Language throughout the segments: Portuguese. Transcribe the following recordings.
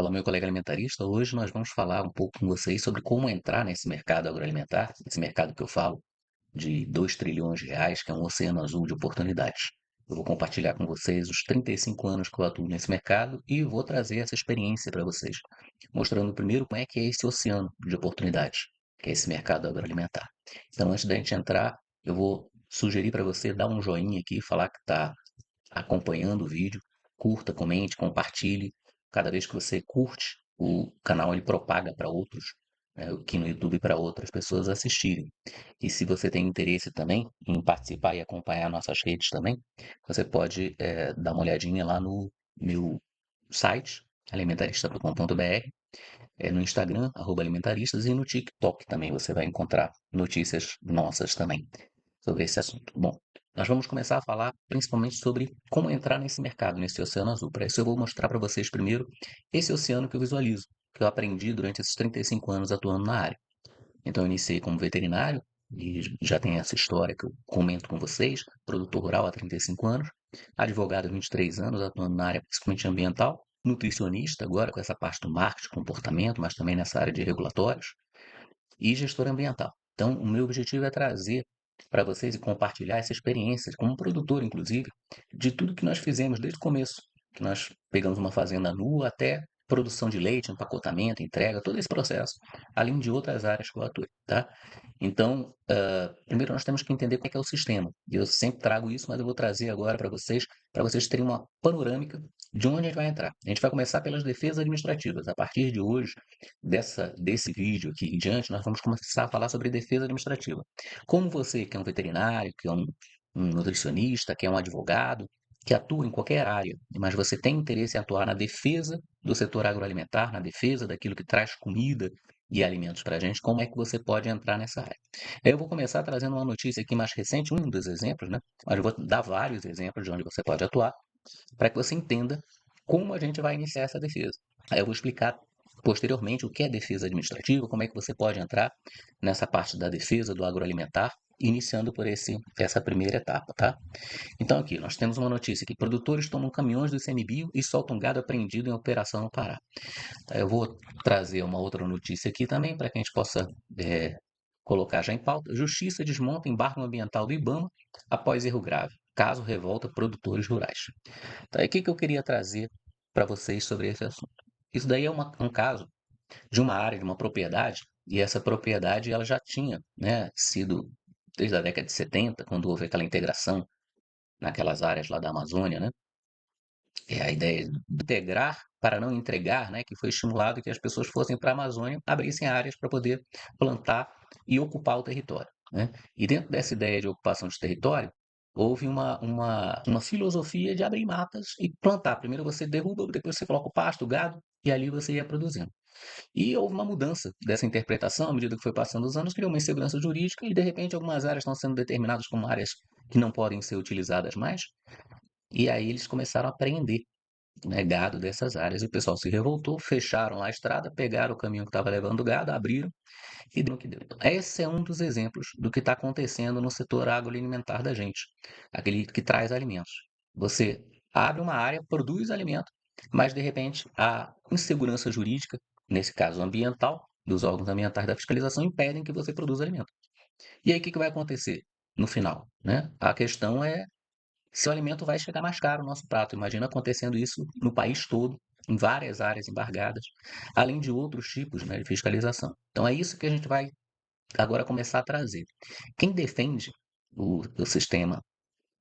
Fala, meu colega alimentarista. Hoje nós vamos falar um pouco com vocês sobre como entrar nesse mercado agroalimentar, esse mercado que eu falo de 2 trilhões de reais, que é um oceano azul de oportunidades. Eu vou compartilhar com vocês os 35 anos que eu atuo nesse mercado e vou trazer essa experiência para vocês, mostrando primeiro como é que é esse oceano de oportunidades, que é esse mercado agroalimentar. Então, antes da gente entrar, eu vou sugerir para você dar um joinha aqui, falar que está acompanhando o vídeo, curta, comente, compartilhe. Cada vez que você curte, o canal ele propaga para outros, aqui no YouTube para outras pessoas assistirem. E se você tem interesse também em participar e acompanhar nossas redes também, você pode dar uma olhadinha lá no meu site, alimentarista.com.br, no Instagram, @alimentaristas, e no TikTok também você vai encontrar notícias nossas também sobre esse assunto. Bom, nós vamos começar a falar principalmente sobre como entrar nesse mercado, nesse oceano azul. Para isso, eu vou mostrar para vocês primeiro esse oceano que eu visualizo, que eu aprendi durante esses 35 anos atuando na área. Então, eu iniciei como veterinário, e já tem essa história que eu comento com vocês, produtor rural há 35 anos, advogado há 23 anos, atuando na área principalmente ambiental, nutricionista agora com essa parte do marketing, comportamento, mas também nessa área de regulatórios, e gestor ambiental. Então, o meu objetivo é trazer para vocês e compartilhar essa experiência, como produtor, inclusive, de tudo que nós fizemos desde o começo, que nós pegamos uma fazenda nua até produção de leite, empacotamento, entrega, todo esse processo, além de outras áreas que eu atuo, tá? Então, primeiro nós temos que entender como é que é o sistema. E eu sempre trago isso, mas eu vou trazer agora para vocês terem uma panorâmica de onde a gente vai entrar. A gente vai começar pelas defesas administrativas. A partir de hoje, desse vídeo aqui em diante, nós vamos começar a falar sobre defesa administrativa. Como você, que é um veterinário, que é um nutricionista, que é um advogado, que atua em qualquer área, mas você tem interesse em atuar na defesa do setor agroalimentar, na defesa daquilo que traz comida e alimentos para a gente, como é que você pode entrar nessa área? Eu vou começar trazendo uma notícia aqui mais recente, um dos exemplos, né? Mas eu vou dar vários exemplos de onde você pode atuar, para que você entenda como a gente vai iniciar essa defesa. Aí eu vou explicar posteriormente o que é defesa administrativa, como é que você pode entrar nessa parte da defesa do agroalimentar, iniciando por essa primeira etapa, tá? Então aqui, nós temos uma notícia que produtores tomam caminhões do ICMBio e soltam gado apreendido em operação no Pará. Eu vou trazer uma outra notícia aqui também, para que a gente possa colocar já em pauta. Justiça desmonta embargo ambiental do IBAMA após erro grave. Caso revolta produtores rurais. Então, aí, o que eu queria trazer para vocês sobre esse assunto? Isso daí é um caso de uma área, de uma propriedade, e essa propriedade ela já tinha, né, sido desde a década de 70, quando houve aquela integração naquelas áreas lá da Amazônia, né? É a ideia de integrar para não entregar, né, que foi estimulado que as pessoas fossem para a Amazônia, abrissem áreas para poder plantar e ocupar o território, né? E dentro dessa ideia de ocupação de território, houve uma filosofia de abrir matas e plantar. Primeiro você derruba, depois você coloca o pasto, o gado, e ali você ia produzindo. E houve uma mudança dessa interpretação à medida que foi passando os anos, criou uma insegurança jurídica e, de repente, algumas áreas estão sendo determinadas como áreas que não podem ser utilizadas mais. E aí eles começaram a prender, né, gado dessas áreas. E o pessoal se revoltou, fecharam lá a estrada, pegaram o caminhão que estava levando o gado, abriram e deu no que deu. Então, esse é um dos exemplos do que está acontecendo no setor agroalimentar da gente, aquele que traz alimentos. Você abre uma área, produz alimento, mas de repente a insegurança jurídica, nesse caso ambiental, dos órgãos ambientais da fiscalização, impedem que você produza alimento. E aí o que vai acontecer no final, né? A questão é se o alimento vai chegar mais caro no nosso prato. Imagina acontecendo isso no país todo, em várias áreas embargadas, além de outros tipos, né, de fiscalização. Então é isso que a gente vai agora começar a trazer. Quem defende o sistema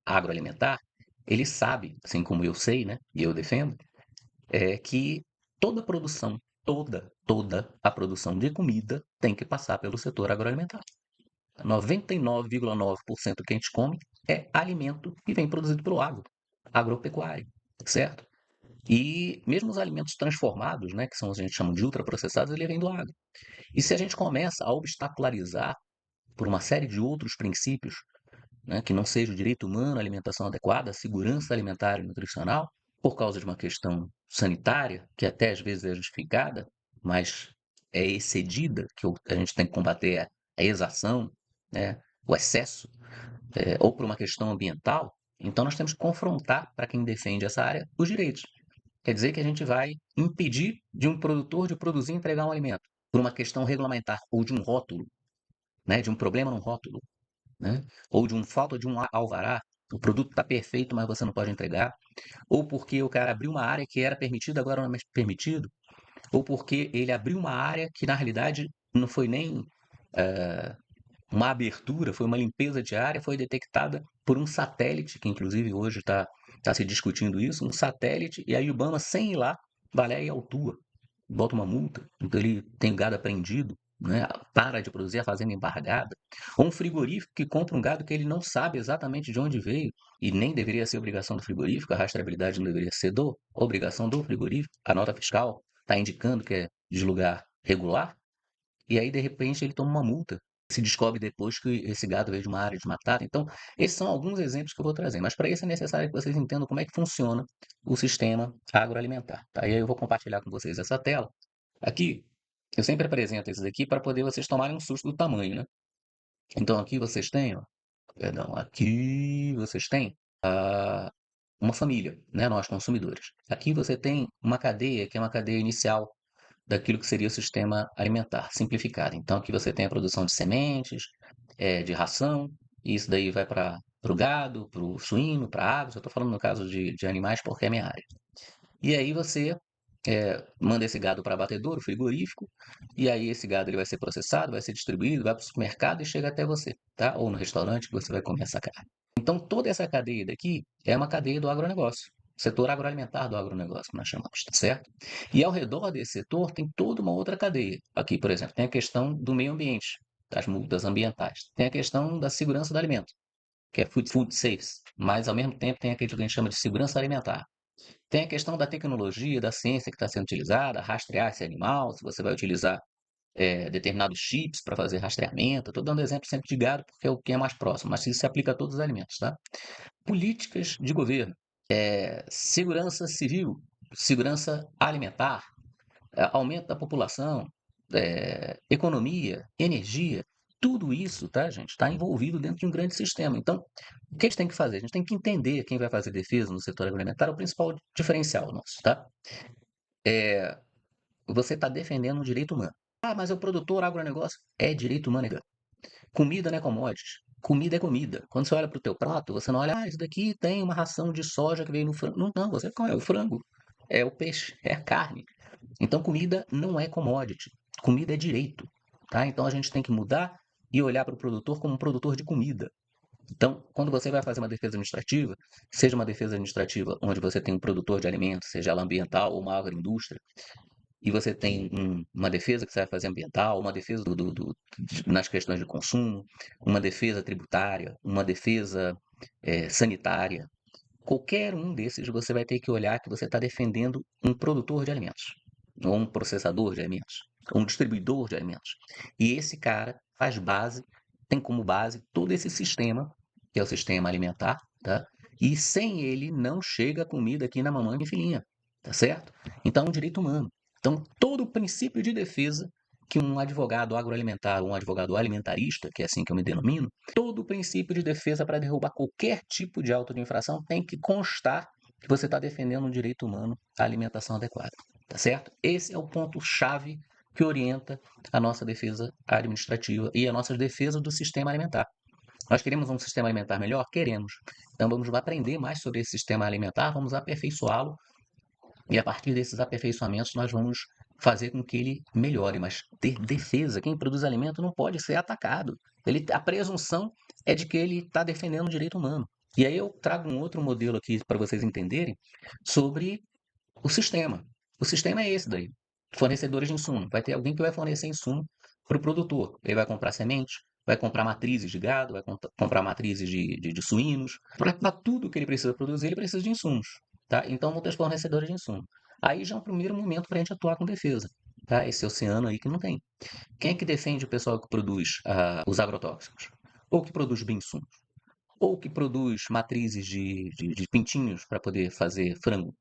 agroalimentar, ele sabe, assim como eu sei, né, e eu defendo, que toda a produção, toda a produção de comida tem que passar pelo setor agroalimentar. 99,9% do que a gente come é alimento que vem produzido pelo agropecuário, certo? E mesmo os alimentos transformados, né, que são os que a gente chama de ultraprocessados, ele vem do agro. E se a gente começa a obstacularizar por uma série de outros princípios, né, que não seja o direito humano, a alimentação adequada, a segurança alimentar e nutricional, por causa de uma questão sanitária, que até às vezes é justificada, mas é excedida, que a gente tem que combater a exação, né, o excesso, ou por uma questão ambiental, então nós temos que confrontar, para quem defende essa área, os direitos. Quer dizer que a gente vai impedir de um produtor de produzir e entregar um alimento por uma questão regulamentar ou de um rótulo, né, de um problema no rótulo, né, ou de um falta de um alvará, o produto está perfeito, mas você não pode entregar, ou porque o cara abriu uma área que era permitida, agora não é mais permitido, ou porque ele abriu uma área que na realidade não foi nem eh, uma abertura, foi uma limpeza de área, foi detectada por um satélite, que inclusive hoje está se discutindo isso, um satélite, e aí o IBAMA, sem ir lá, vai lá e autua, bota uma multa, então ele tem o gado apreendido, né, para de produzir, a fazenda embargada, ou um frigorífico que compra um gado que ele não sabe exatamente de onde veio, e nem deveria ser obrigação do frigorífico, a rastreabilidade não deveria ser obrigação do frigorífico, a nota fiscal está indicando que é de lugar regular, e aí de repente ele toma uma multa. Se descobre depois que esse gado veio de uma área desmatada. Então, esses são alguns exemplos que eu vou trazer, mas para isso é necessário que vocês entendam como é que funciona o sistema agroalimentar, tá? E aí eu vou compartilhar com vocês essa tela. Aqui, eu sempre apresento esses aqui para poder vocês tomarem um susto do tamanho, né? Então aqui vocês têm, ó, perdão, aqui vocês têm uma família, né? Nós consumidores. Aqui você tem uma cadeia que é uma cadeia inicial daquilo que seria o sistema alimentar simplificado. Então, aqui você tem a produção de sementes, de ração, e isso daí vai para o gado, para o suíno, para a aves. Eu estou falando no caso de animais porque é minha área. E aí você manda esse gado para abatedouro, frigorífico, e aí esse gado ele vai ser processado, vai ser distribuído, vai para o supermercado e chega até você, tá? Ou no restaurante que você vai comer essa carne. Então, toda essa cadeia daqui é uma cadeia do agronegócio, setor agroalimentar do agronegócio, que nós chamamos, tá certo? E ao redor desse setor tem toda uma outra cadeia. Aqui, por exemplo, tem a questão do meio ambiente, das multas ambientais. Tem a questão da segurança do alimento, que é food safety, mas ao mesmo tempo tem aquilo que a gente chama de segurança alimentar. Tem a questão da tecnologia, da ciência que está sendo utilizada, rastrear esse animal, se você vai utilizar determinados chips para fazer rastreamento. Estou dando exemplo sempre de gado porque é o que é mais próximo, mas isso se aplica a todos os alimentos, tá? Políticas de governo, segurança civil, segurança alimentar, aumento da população, economia, energia, tudo isso, tá, gente, está envolvido dentro de um grande sistema. Então, o que a gente tem que fazer? A gente tem que entender quem vai fazer defesa no setor agroalimentar, é o principal diferencial nosso, tá? Você está defendendo um direito humano. Ah, mas é o produtor agronegócio. É direito humano, é. Comida não é commodity. Comida é comida. Quando você olha para o teu prato, você não olha, isso daqui tem uma ração de soja que veio no frango. Não, não, você come, é o frango, é o peixe, é a carne. Então, comida não é commodity. Comida é direito, tá? Então, a gente tem que mudar e olhar para o produtor como um produtor de comida. Então, quando você vai fazer uma defesa administrativa, seja uma defesa administrativa onde você tem um produtor de alimentos, seja ela ambiental ou uma agroindústria, e você tem uma defesa que você vai fazer ambiental, uma defesa nas questões de consumo, uma defesa tributária, uma defesa sanitária. Qualquer um desses você vai ter que olhar que você está defendendo um produtor de alimentos, ou um processador de alimentos, ou um distribuidor de alimentos. E esse cara faz base, tem como base todo esse sistema, que é o sistema alimentar, tá? E sem ele não chega a comida aqui na mamãe e filhinha, tá certo? Então é um direito humano. Então todo o princípio de defesa que um advogado agroalimentar ou um advogado alimentarista, que é assim que eu me denomino, todo o princípio de defesa para derrubar qualquer tipo de auto de infração tem que constar que você está defendendo um direito humano à alimentação adequada, tá certo? Esse é o ponto-chave que orienta a nossa defesa administrativa e a nossa defesa do sistema alimentar. Nós queremos um sistema alimentar melhor? Queremos. Então vamos aprender mais sobre esse sistema alimentar, vamos aperfeiçoá-lo e a partir desses aperfeiçoamentos nós vamos fazer com que ele melhore. Mas ter defesa, quem produz alimento não pode ser atacado. A presunção é de que ele está defendendo o direito humano. E aí eu trago um outro modelo aqui para vocês entenderem sobre o sistema. O sistema é esse daí. Fornecedores de insumo. Vai ter alguém que vai fornecer insumo para o produtor. Ele vai comprar semente, vai comprar matrizes de gado, vai comprar matrizes de suínos. Para tudo que ele precisa produzir, ele precisa de insumos. Tá? Então, vão ter os fornecedores de insumo. Aí já é um primeiro momento para a gente atuar com defesa. Tá? Esse oceano aí que não tem. Quem é que defende o pessoal que produz os agrotóxicos? Ou que produz bioinsumos? Ou que produz matrizes de pintinhos para poder fazer frango?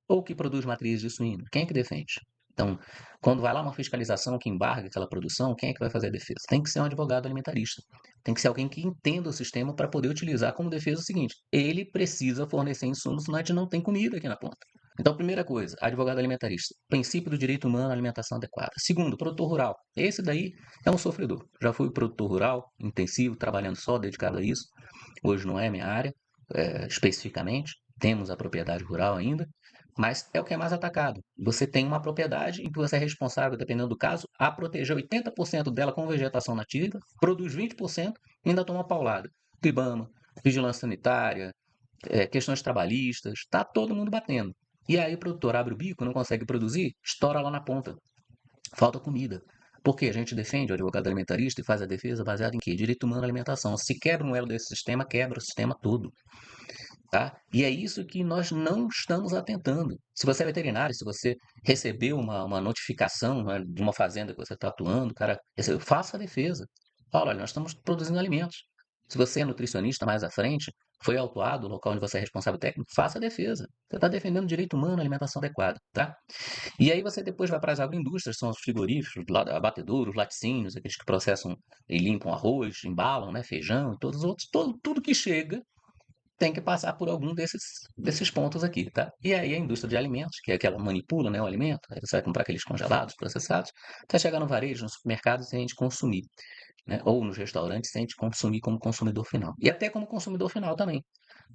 Ou que produz matrizes de suíno? Quem é que defende? Então, quando vai lá uma fiscalização que embarga aquela produção, quem é que vai fazer a defesa? Tem que ser um advogado alimentarista. Tem que ser alguém que entenda o sistema para poder utilizar como defesa o seguinte: ele precisa fornecer insumos, senão a gente não tem comida aqui na ponta. Então, primeira coisa, advogado alimentarista, princípio do direito humano à alimentação adequada. Segundo, produtor rural. Esse daí é um sofredor. Já fui produtor rural, intensivo, trabalhando só, dedicado a isso. Hoje não é minha área, especificamente. Temos a propriedade rural ainda, mas é o que é mais atacado. Você tem uma propriedade em que você é responsável, dependendo do caso, a proteger 80% dela com vegetação nativa, produz 20% e ainda toma paulada. Do IBAMA, vigilância sanitária, questões trabalhistas, está todo mundo batendo. E aí o produtor abre o bico, não consegue produzir, estoura lá na ponta. Falta comida. Porque a gente defende o advogado alimentarista e faz a defesa baseada em quê? Direito humano à alimentação. Se quebra um elo desse sistema, quebra o sistema todo. Tá? E é isso que nós não estamos atentando. Se você é veterinário, se você recebeu uma notificação, né, de uma fazenda que você está atuando, cara, faça a defesa. Fala, olha, nós estamos produzindo alimentos. Se você é nutricionista mais à frente, foi autuado o local onde você é responsável técnico, faça a defesa. Você está defendendo o direito humano à alimentação adequada, tá? E aí você depois vai para as agroindústrias, são os frigoríficos, abatedouros, laticínios, aqueles que processam e limpam arroz, embalam, né, feijão e todos os outros, tudo que chega tem que passar por algum desses pontos aqui, tá? E aí a indústria de alimentos, que é que ela manipula, né, o alimento, aí você vai comprar aqueles congelados, processados, até chegar no varejo, no supermercado, sem a gente consumir, né? Ou nos restaurantes, sem a gente consumir como consumidor final. E até como consumidor final também.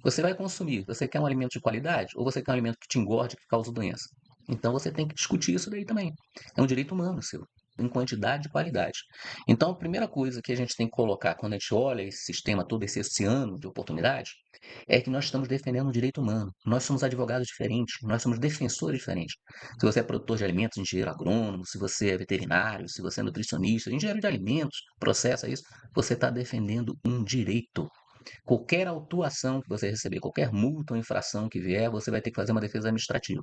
Você vai consumir, você quer um alimento de qualidade ou você quer um alimento que te engorde, que causa doença? Então você tem que discutir isso daí também. É um direito humano seu, em quantidade e qualidade. Então a primeira coisa que a gente tem que colocar quando a gente olha esse sistema todo, esse oceano de oportunidades, é que nós estamos defendendo um direito humano. Nós somos advogados diferentes, nós somos defensores diferentes. Se você é produtor de alimentos, engenheiro agrônomo, se você é veterinário, se você é nutricionista, engenheiro de alimentos, processa isso, você está defendendo um direito. Qualquer autuação que você receber, qualquer multa ou infração que vier, você vai ter que fazer uma defesa administrativa.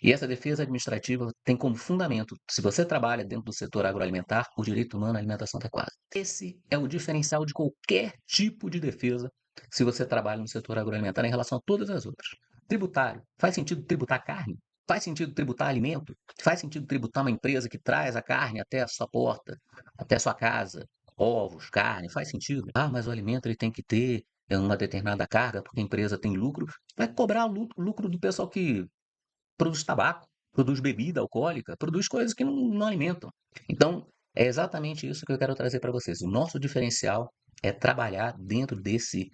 E essa defesa administrativa tem como fundamento, se você trabalha dentro do setor agroalimentar, o direito humano à alimentação adequada. Esse é o diferencial de qualquer tipo de defesa se você trabalha no setor agroalimentar em relação a todas as outras. Tributário. Faz sentido tributar carne? Faz sentido tributar alimento? Faz sentido tributar uma empresa que traz a carne até a sua porta, até a sua casa? Ovos, carne, faz sentido? Ah, mas o alimento ele tem que ter uma determinada carga, porque a empresa tem lucro. Vai cobrar o lucro do pessoal que produz tabaco, produz bebida alcoólica, produz coisas que não alimentam. Então, é exatamente isso que eu quero trazer para vocês. O nosso diferencial é trabalhar dentro desse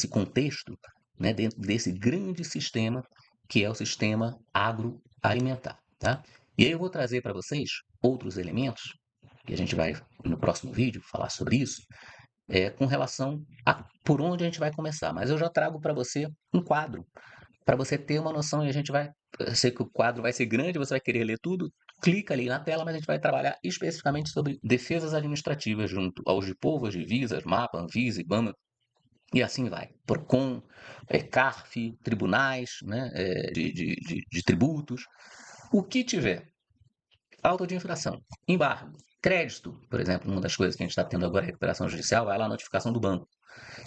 contexto, né, dentro desse grande sistema que é o sistema agroalimentar. Tá? E aí eu vou trazer para vocês outros elementos, que a gente vai, no próximo vídeo, falar sobre isso, com relação a por onde a gente vai começar. Mas eu já trago para você um quadro para você ter uma noção e a gente vai. Eu sei que o quadro vai ser grande, você vai querer ler tudo. Clica ali na tela, mas a gente vai trabalhar especificamente sobre defesas administrativas junto aos de Povas, Divisas, MAPA, Anvisa, IBAMA, e assim vai. PROCON, CARF, tribunais, né, de tributos, o que tiver. Auto de infração, embargo, crédito, por exemplo, uma das coisas que a gente está tendo agora, recuperação judicial, vai lá a notificação do banco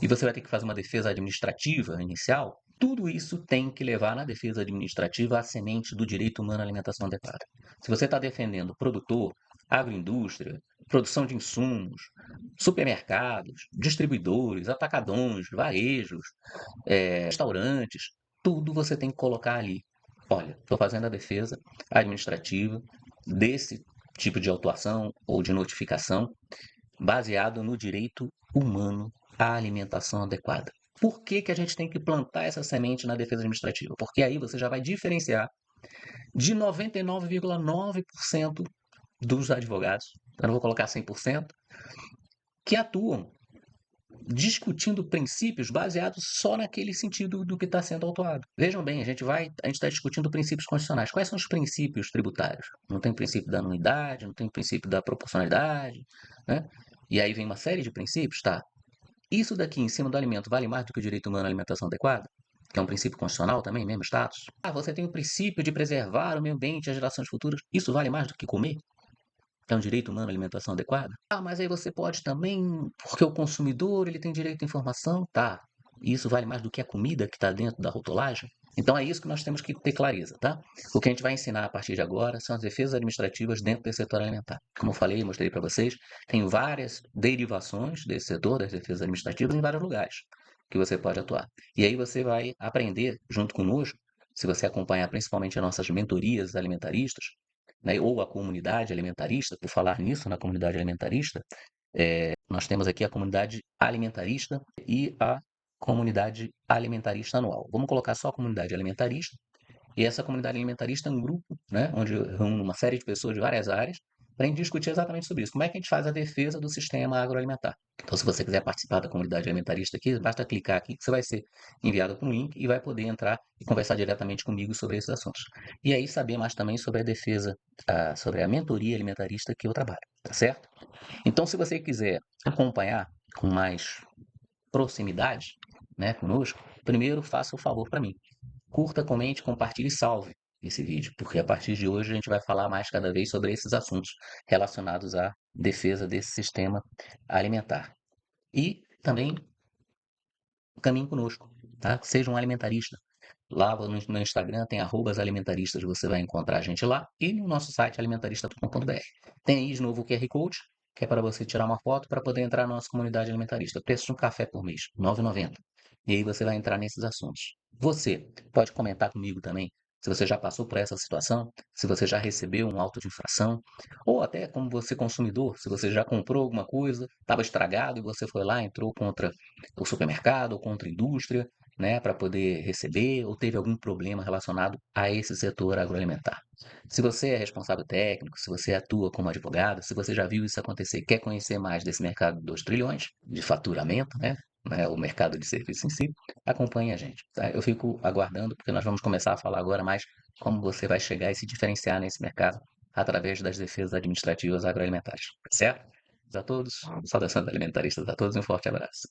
e você vai ter que fazer uma defesa administrativa inicial, tudo isso tem que levar na defesa administrativa a semente do direito humano à alimentação adequada. Se você está defendendo produtor, agroindústria, produção de insumos, supermercados, distribuidores, atacadões, varejos, restaurantes, tudo você tem que colocar ali. Olha, estou fazendo a defesa administrativa desse tipo de autuação ou de notificação baseado no direito humano à alimentação adequada. Por que, que a gente tem que plantar essa semente na defesa administrativa? Porque aí você já vai diferenciar de 99,9% dos advogados, eu não vou colocar 100%, que atuam discutindo princípios baseados só naquele sentido do que está sendo autuado. Vejam bem, a gente está discutindo princípios constitucionais. Quais são os princípios tributários? Não tem princípio da anuidade, não tem princípio da proporcionalidade, né? E aí vem uma série de princípios, tá? Isso daqui em cima do alimento vale mais do que o direito humano à alimentação adequada? Que é um princípio constitucional também, mesmo status. Ah, você tem o princípio de preservar o meio ambiente e as gerações futuras. Isso vale mais do que comer? É um direito humano à alimentação adequada? Ah, mas aí você pode também, porque o consumidor ele tem direito à informação, tá? E isso vale mais do que a comida que está dentro da rotulagem? Então é isso que nós temos que ter clareza, tá? O que a gente vai ensinar a partir de agora são as defesas administrativas dentro desse setor alimentar. Como eu falei, mostrei para vocês, tem várias derivações desse setor, das defesas administrativas, em vários lugares que você pode atuar. E aí você vai aprender, junto conosco, se você acompanhar principalmente as nossas mentorias alimentaristas, né, ou a comunidade alimentarista, por falar nisso, na comunidade alimentarista, nós temos aqui a comunidade alimentarista e a comunidade alimentarista anual. Vamos colocar só a comunidade alimentarista, e essa comunidade alimentarista é um grupo, né, onde reúne uma série de pessoas de várias áreas para a gente discutir exatamente sobre isso. Como é que a gente faz a defesa do sistema agroalimentar? Então, se você quiser participar da comunidade alimentarista aqui, basta clicar aqui que você vai ser enviado para um link e vai poder entrar e conversar diretamente comigo sobre esses assuntos. E aí saber mais também sobre a defesa, sobre a mentoria alimentarista que eu trabalho, tá certo? Então, se você quiser acompanhar com mais proximidade, né, conosco, primeiro faça o favor para mim. Curta, comente, compartilhe e salve esse vídeo, porque a partir de hoje a gente vai falar mais cada vez sobre esses assuntos relacionados à defesa desse sistema alimentar. E também caminhe conosco, tá? Seja um alimentarista. Lá no Instagram tem @alimentaristas, você vai encontrar a gente lá, e no nosso site alimentarista.com.br. Tem aí de novo o QR Code, que é para você tirar uma foto para poder entrar na nossa comunidade alimentarista. Preço de um café por mês, R$ 9,90. E aí você vai entrar nesses assuntos. Você pode comentar comigo também se você já passou por essa situação, se você já recebeu um auto de infração, ou até como você consumidor, se você já comprou alguma coisa, estava estragado e você foi lá, entrou contra o supermercado ou contra a indústria, né, para poder receber, ou teve algum problema relacionado a esse setor agroalimentar. Se você é responsável técnico, se você atua como advogado, se você já viu isso acontecer e quer conhecer mais desse mercado de 2 trilhões de faturamento, né, o mercado de serviço em si, acompanhe a gente, tá? Eu fico aguardando, porque nós vamos começar a falar agora mais como você vai chegar e se diferenciar nesse mercado através das defesas administrativas agroalimentares, certo? A todos, saudações alimentaristas a todos e um forte abraço.